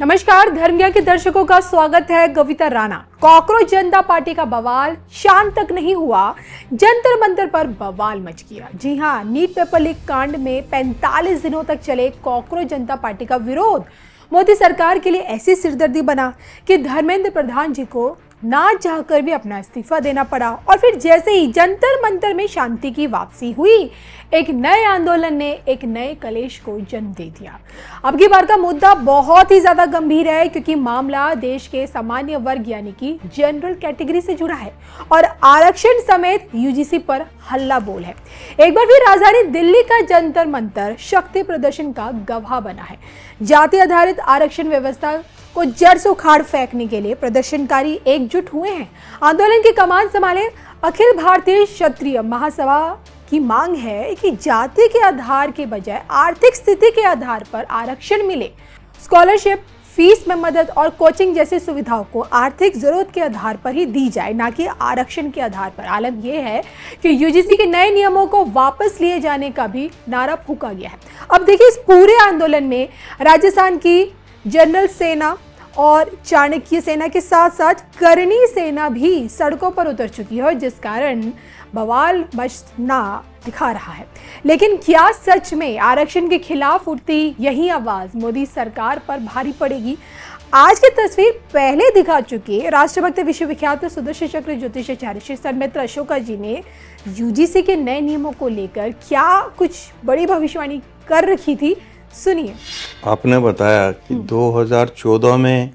नमस्कार, धर्म ज्ञान के दर्शकों का स्वागत है। कविता राणा। कॉकरोच जनता पार्टी का बवाल शांत तक नहीं हुआ, जंतर मंतर पर बवाल मच गया। जी हां, नीट पेपर लीक कांड में 45 दिनों तक चले कॉकरोच जनता पार्टी का विरोध मोदी सरकार के लिए ऐसी सिरदर्दी बना कि धर्मेंद्र प्रधान जी को ना चाहकर भी अपना इस्तीफा देना पड़ा। और फिर जैसे ही जंतर मंतर में शांति की वापसी हुई, एक नए आंदोलन ने एक नए कलेश को जन्म दे दिया। अब की बार का मुद्दा बहुत ही ज्यादा गंभीर है, क्योंकि मामला देश के सामान्य वर्ग यानी कि जनरल कैटेगरी से जुड़ा है और आरक्षण समेत यूजीसी पर हल्ला बोल है। एक बार फिर राजधानी दिल्ली का जंतर मंतर शक्ति प्रदर्शन का गवाह बना है। जाति आधारित आरक्षण व्यवस्था को जड़ से उखाड़ फेंकने के लिए प्रदर्शनकारी एकजुट हुए हैं। आंदोलन की कमान संभाले अखिल भारतीय क्षत्रिय महासभा की मांग है कि जाति के आधार के बजाय आर्थिक स्थिति के आधार पर आरक्षण मिले। स्कॉलरशिप, फीस में मदद और कोचिंग जैसी सुविधाओं को आर्थिक जरूरत के आधार पर ही दी जाए, ना कि आरक्षण के आधार पर। आलम यह है कि यूजीसी के नए नियमों को वापस लिए जाने का भी नारा फूका गया है। अब देखिए, इस पूरे आंदोलन में राजस्थान की जनरल सेना और चाणक्य सेना के साथ साथ करणी सेना भी सड़कों पर उतर चुकी है, जिस कारण बवाल मचना दिखा रहा है। लेकिन क्या सच में आरक्षण के खिलाफ उठती यही आवाज मोदी सरकार पर भारी पड़ेगी? आज की तस्वीर पहले दिखा चुके राष्ट्रभक्त विश्वविख्यात सुदर्शन चक्र ज्योतिषाचार्य श्री सन्मित्र अशोका जी ने यूजीसी के नए नियमों को लेकर क्या कुछ बड़ी भविष्यवाणी कर रखी थी, सुनिए। आपने बताया कि 2014 में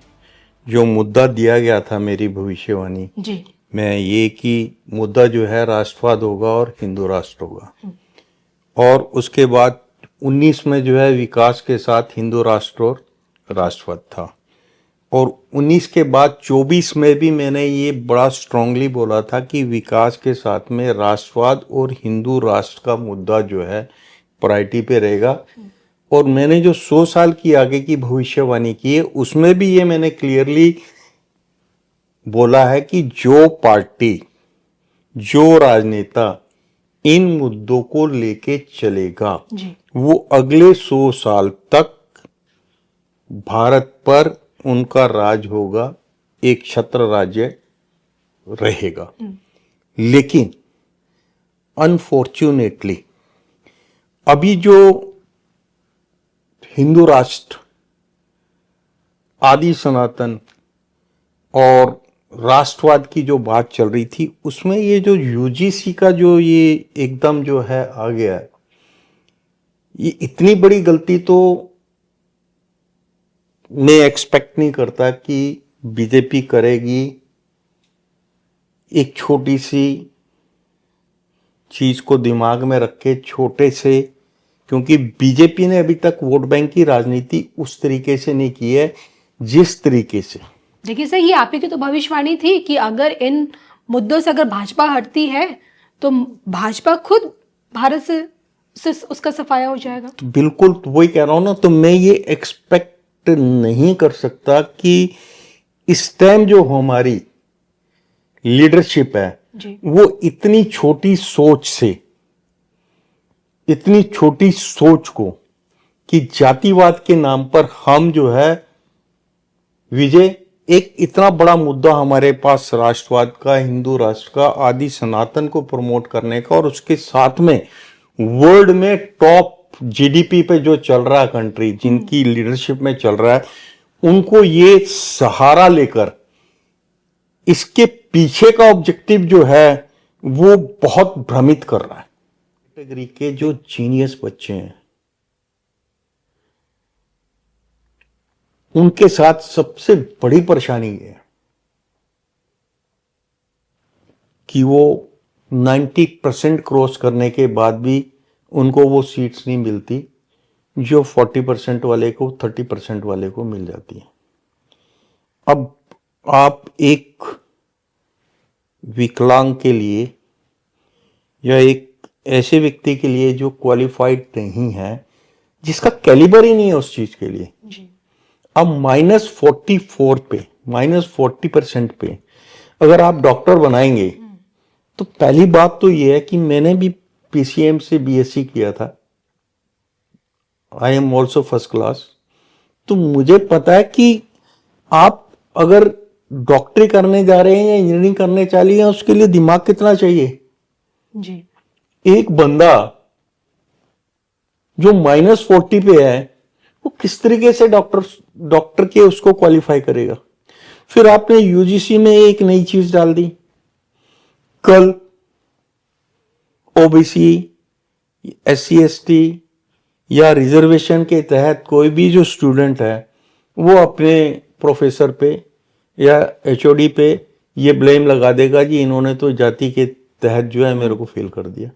जो मुद्दा दिया गया था, मेरी भविष्यवाणी जी में ये कि मुद्दा जो है राष्ट्रवाद होगा और हिंदू राष्ट्र होगा, और उसके बाद 19 में जो है विकास के साथ हिंदू राष्ट्र और राष्ट्रवाद था, और 19 के बाद 24 में भी मैंने ये बड़ा स्ट्रांगली बोला था कि विकास के साथ में राष्ट्रवाद और हिंदू राष्ट्र का मुद्दा जो है प्रायोरिटी पे रहेगा। और मैंने जो 100 साल की आगे की भविष्यवाणी की है, उसमें भी ये मैंने क्लियरली बोला है कि जो पार्टी, जो राजनेता इन मुद्दों को लेके चलेगा वो अगले 100 साल तक भारत पर उनका राज होगा, एक छत्र राज्य रहेगा। लेकिन अनफॉर्चुनेटली अभी जो हिंदू राष्ट्र, आदि सनातन और राष्ट्रवाद की जो बात चल रही थी, उसमें ये जो यूजीसी का जो ये एकदम जो है आ गया है, ये इतनी बड़ी गलती तो मैं एक्सपेक्ट नहीं करता कि बीजेपी करेगी। एक छोटी सी चीज को दिमाग में रख के, छोटे से, क्योंकि बीजेपी ने अभी तक वोट बैंक की राजनीति उस तरीके से नहीं की है जिस तरीके से। देखिए सर, ये आप ही की तो भविष्यवाणी थी कि अगर इन मुद्दों से अगर भाजपा हटती है तो भाजपा खुद भारत से उसका सफाया हो जाएगा। तो बिल्कुल, तो वही कह रहा हूं ना, तो मैं ये एक्सपेक्ट नहीं कर सकता कि इस टाइम जो हमारी लीडरशिप है वो इतनी छोटी सोच से, इतनी छोटी सोच को कि जातिवाद के नाम पर हम जो है विजय, एक इतना बड़ा मुद्दा हमारे पास राष्ट्रवाद का, हिंदू राष्ट्र का, आदि सनातन को प्रमोट करने का, और उसके साथ में वर्ल्ड में टॉप जीडीपी पे जो चल रहा है कंट्री, जिनकी लीडरशिप में चल रहा है, उनको ये सहारा लेकर इसके पीछे का ऑब्जेक्टिव जो है वो बहुत भ्रमित कर रहा है। कैटेगरी के जो जीनियस बच्चे हैं उनके साथ सबसे बड़ी परेशानी ये है कि वो 90% क्रॉस करने के बाद भी उनको वो सीट्स नहीं मिलती जो 40% वाले को, 30% वाले को मिल जाती है। अब आप एक विकलांग के लिए या एक ऐसे व्यक्ति के लिए जो क्वालिफाइड नहीं है, जिसका कैलिबर ही नहीं है उस चीज के लिए, अब -44 पे, -40% पे अगर आप डॉक्टर बनाएंगे, तो पहली बात तो यह है कि मैंने भी पीसीएम से बीएससी किया था, I am also first class, तो मुझे पता है कि आप अगर डॉक्टरी करने जा रहे हैं या इंजीनियरिंग करने जा रहे हैं, उसके लिए दिमाग कितना चाहिए। जी। एक बंदा जो -40 पे है, वो किस तरीके से डॉक्टर के उसको क्वालिफाई करेगा। फिर आपने यूजीसी में एक नई चीज डाल दी, कल ओबीसी, SC ST या रिजर्वेशन के तहत कोई भी जो स्टूडेंट है वो अपने प्रोफेसर पे या HOD पे ये ब्लेम लगा देगा जी इन्होंने तो जाति के तहत जो है मेरे को फेल कर दिया,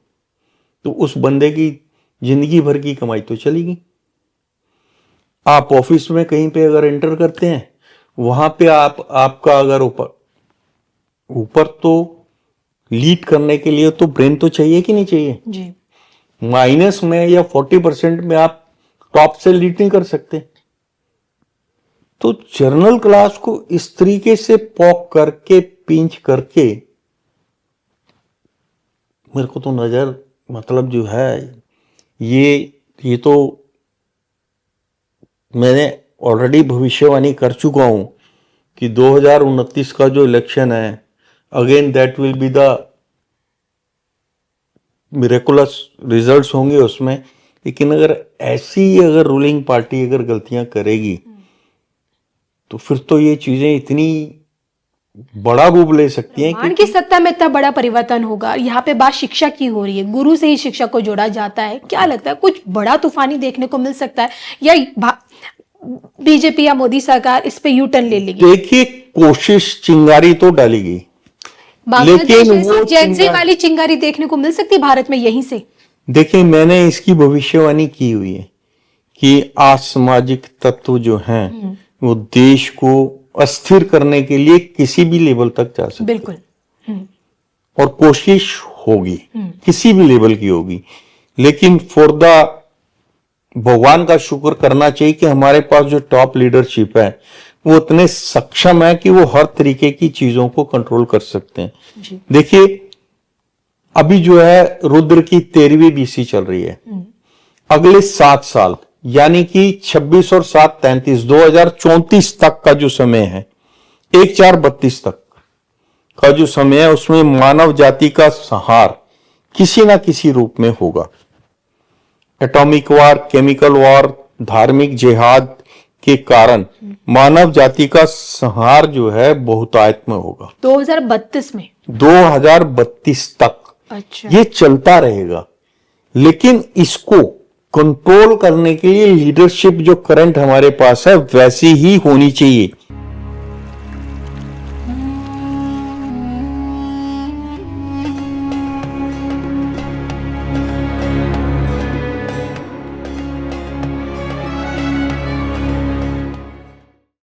तो उस बंदे की जिंदगी भर की कमाई तो चलेगी। आप ऑफिस में कहीं पे अगर एंटर करते हैं, वहां पे आपका अगर ऊपर तो लीड करने के लिए तो ब्रेन तो चाहिए कि नहीं चाहिए जी। माइनस में या 40% में आप टॉप से लीड नहीं कर सकते। तो जर्नल क्लास को इस तरीके से पॉक करके पिंच करके मेरे को तो नजर मतलब जो है ये तो मैंने ऑलरेडी भविष्यवाणी कर चुका हूं कि 2029 का जो इलेक्शन है again that will be the miraculous results होंगे उसमें। लेकिन अगर अगर रूलिंग पार्टी अगर गलतियां करेगी तो फिर तो ये चीजें इतनी बड़ा रूप ले सकती हैं मान की सत्ता में इतना बड़ा परिवर्तन होगा। यहाँ पे बात शिक्षा की हो रही है, गुरु से ही शिक्षा को जोड़ा जाता है। क्या लगता है कुछ बड़ा तूफानी देखने को मिल सकता है या बीजेपी या मोदी सरकार इस पे यू टर्न ले लेगी? देखिए, कोशिश चिंगारी तो डाली गई, लेकिन वो जेंजी वाली चिंगारी देखने को मिल सकती है भारत में यहीं से। देखिए, मैंने इसकी भविष्यवाणी की हुई है कि असामाजिक तत्व जो हैं वो देश को अस्थिर करने के लिए किसी भी लेवल तक जा सकते। बिल्कुल। और कोशिश होगी, किसी भी लेवल की होगी, लेकिन फॉर द भगवान का शुक्र करना चाहिए कि हमारे पास जो टॉप लीडरशिप है वो उतने सक्षम है कि वो हर तरीके की चीजों को कंट्रोल कर सकते हैं। देखिए, अभी जो है रुद्र की 13वीं BC चल रही है। अगले 7 साल यानी कि 26 और 7 33 2034 तक का जो समय है, 1432 तक का जो समय है, उसमें मानव जाति का संहार किसी ना किसी रूप में होगा। एटॉमिक वार, केमिकल वॉर, धार्मिक जिहाद के कारण मानव जाति का संहार जो है बहुतायत में होगा 2032 में, 2032 तक। अच्छा। ये चलता रहेगा, लेकिन इसको कंट्रोल करने के लिए लीडरशिप जो करंट हमारे पास है वैसी ही होनी चाहिए।